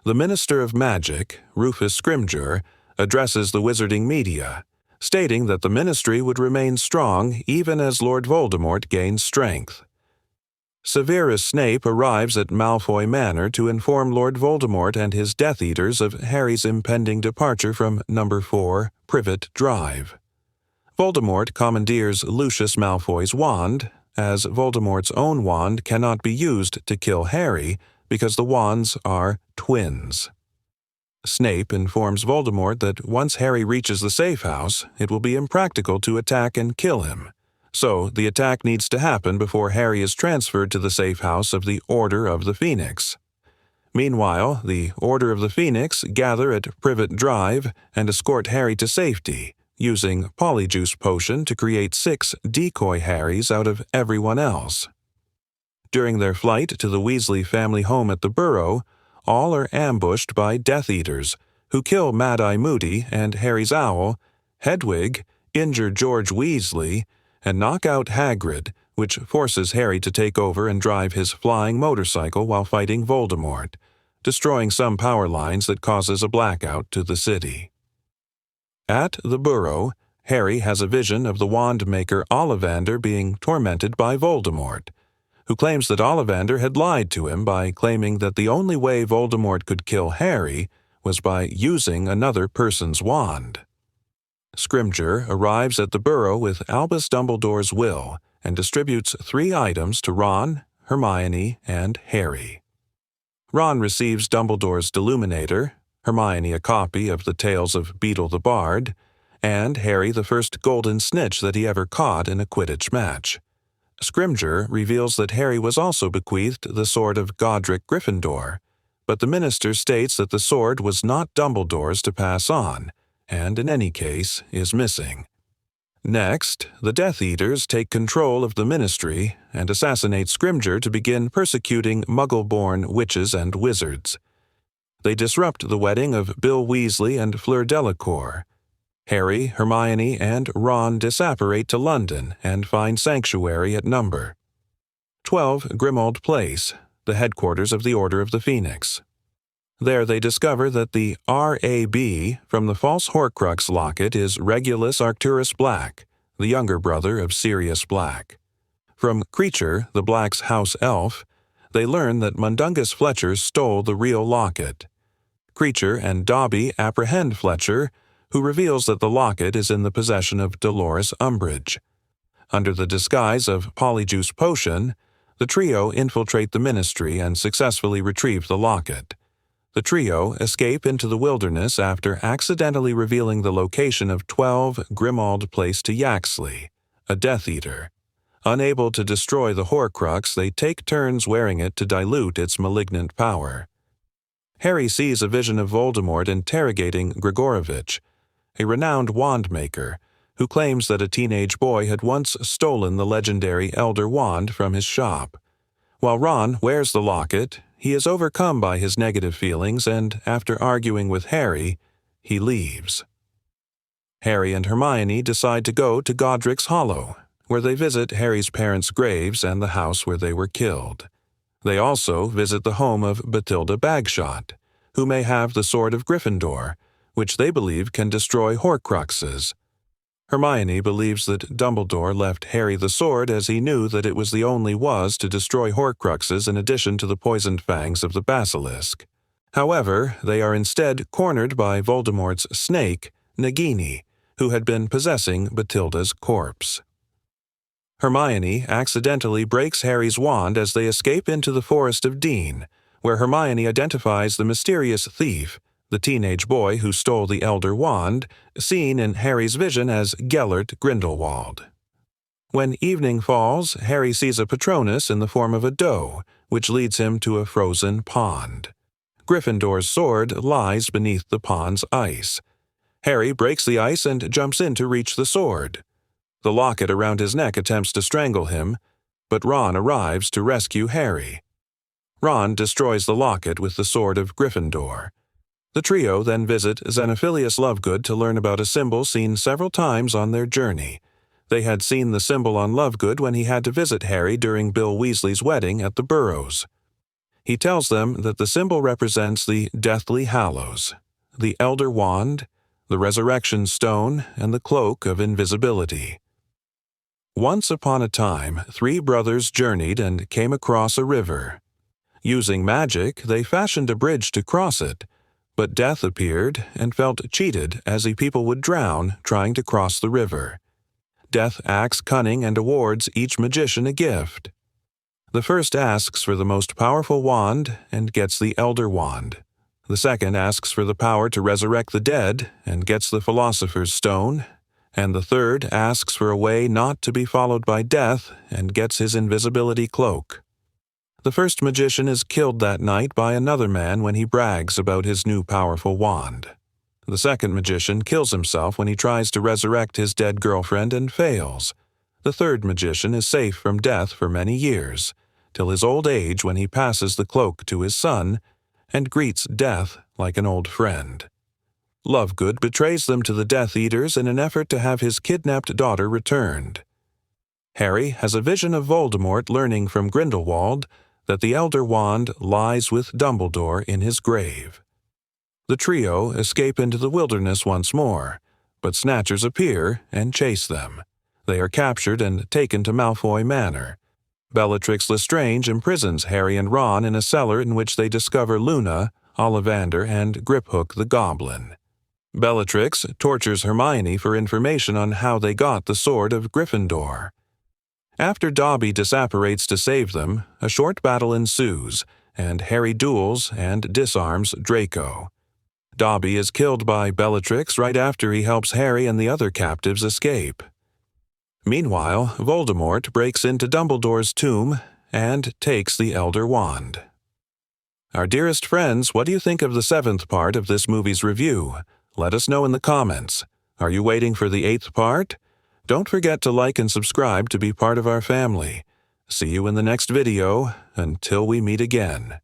the Minister of Magic, Rufus Scrimgeour, addresses the wizarding media, stating that the Ministry would remain strong even as Lord Voldemort gains strength. Severus Snape arrives at Malfoy Manor to inform Lord Voldemort and his Death Eaters of Harry's impending departure from No. 4, Privet Drive. Voldemort commandeers Lucius Malfoy's wand, as Voldemort's own wand cannot be used to kill Harry because the wands are twins. Snape informs Voldemort that once Harry reaches the safe house, it will be impractical to attack and kill him. So the attack needs to happen before Harry is transferred to the safe house of the Order of the Phoenix. Meanwhile, the Order of the Phoenix gather at Privet Drive and escort Harry to safety, using Polyjuice Potion to create 6 decoy Harrys out of everyone else. During their flight to the Weasley family home at the Burrow, all are ambushed by Death Eaters, who kill Mad-Eye Moody and Harry's owl, Hedwig, injure George Weasley, and knock out Hagrid, which forces Harry to take over and drive his flying motorcycle while fighting Voldemort, destroying some power lines that causes a blackout to the city. At the Burrow, Harry has a vision of the wand maker Ollivander being tormented by Voldemort, who claims that Ollivander had lied to him by claiming that the only way Voldemort could kill Harry was by using another person's wand. Scrimgeour arrives at the Burrow with Albus Dumbledore's will and distributes 3 items to Ron, Hermione, and Harry. Ron receives Dumbledore's Deluminator, Hermione a copy of the Tales of Beedle the Bard, and Harry the first golden snitch that he ever caught in a Quidditch match. Scrimgeour reveals that Harry was also bequeathed the sword of Godric Gryffindor, but the minister states that the sword was not Dumbledore's to pass on, and in any case is missing. Next, the Death Eaters take control of the Ministry and assassinate Scrimgeour to begin persecuting Muggle-born witches and wizards. They disrupt the wedding of Bill Weasley and Fleur Delacour. Harry, Hermione, and Ron disapparate to London and find sanctuary at No. 12 Grimmauld Place, the headquarters of the Order of the Phoenix. There they discover that the R.A.B. from the false Horcrux locket is Regulus Arcturus Black, the younger brother of Sirius Black. From Creature, the Black's house elf, they learn that Mundungus Fletcher stole the real locket. Creature and Dobby apprehend Fletcher, who reveals that the locket is in the possession of Dolores Umbridge. Under the disguise of Polyjuice Potion, the trio infiltrate the Ministry and successfully retrieve the locket. The trio escape into the wilderness after accidentally revealing the location of 12 Grimmauld Place to Yaxley, a Death Eater. Unable to destroy the Horcrux, they take turns wearing it to dilute its malignant power. Harry sees a vision of Voldemort interrogating Grigorovitch, a renowned wand maker, who claims that a teenage boy had once stolen the legendary Elder Wand from his shop. While Ron wears the locket, he is overcome by his negative feelings and, after arguing with Harry, he leaves. Harry and Hermione decide to go to Godrics Hollow, where they visit Harry's parents' graves and the house where they were killed. They also visit the home of Bathilda Bagshot, who may have the Sword of Gryffindor, which they believe can destroy Horcruxes. Hermione believes that Dumbledore left Harry the sword as he knew that it was the only was to destroy Horcruxes in addition to the poisoned fangs of the basilisk. However, they are instead cornered by Voldemort's snake, Nagini, who had been possessing Bathilda's corpse. Hermione accidentally breaks Harry's wand as they escape into the Forest of Dean, where Hermione identifies the mysterious thief, the teenage boy who stole the Elder Wand, seen in Harry's vision as Gellert Grindelwald. When evening falls, Harry sees a Patronus in the form of a doe, which leads him to a frozen pond. Gryffindor's sword lies beneath the pond's ice. Harry breaks the ice and jumps in to reach the sword. The locket around his neck attempts to strangle him, but Ron arrives to rescue Harry. Ron destroys the locket with the sword of Gryffindor. The trio then visit Xenophilius Lovegood to learn about a symbol seen several times on their journey. They had seen the symbol on Lovegood when he had to visit Harry during Bill Weasley's wedding at the Burrows. He tells them that the symbol represents the Deathly Hallows, the Elder Wand, the Resurrection Stone, and the Cloak of Invisibility. Once upon a time, 3 brothers journeyed and came across a river. Using magic, they fashioned a bridge to cross it, but Death appeared and felt cheated as the people would drown trying to cross the river. Death acts cunning and awards each magician a gift. The first asks for the most powerful wand and gets the Elder Wand. The second asks for the power to resurrect the dead and gets the Philosopher's Stone, and the third asks for a way not to be followed by death and gets his invisibility cloak. The first magician is killed that night by another man when he brags about his new powerful wand. The second magician kills himself when he tries to resurrect his dead girlfriend and fails. The third magician is safe from death for many years, till his old age when he passes the cloak to his son and greets death like an old friend. Lovegood betrays them to the Death Eaters in an effort to have his kidnapped daughter returned. Harry has a vision of Voldemort learning from Grindelwald that the Elder Wand lies with Dumbledore in his grave. The trio escape into the wilderness once more, but Snatchers appear and chase them. They are captured and taken to Malfoy Manor. Bellatrix Lestrange imprisons Harry and Ron in a cellar in which they discover Luna, Ollivander, and Griphook the Goblin. Bellatrix tortures Hermione for information on how they got the Sword of Gryffindor. After Dobby disapparates to save them, a short battle ensues, and Harry duels and disarms Draco. Dobby is killed by Bellatrix right after he helps Harry and the other captives escape. Meanwhile, Voldemort breaks into Dumbledore's tomb and takes the Elder Wand. Our dearest friends, what do you think of the 7th part of this movie's review? Let us know in the comments. Are you waiting for the 8th part? Don't forget to like and subscribe to be part of our family. See you in the next video. Until we meet again.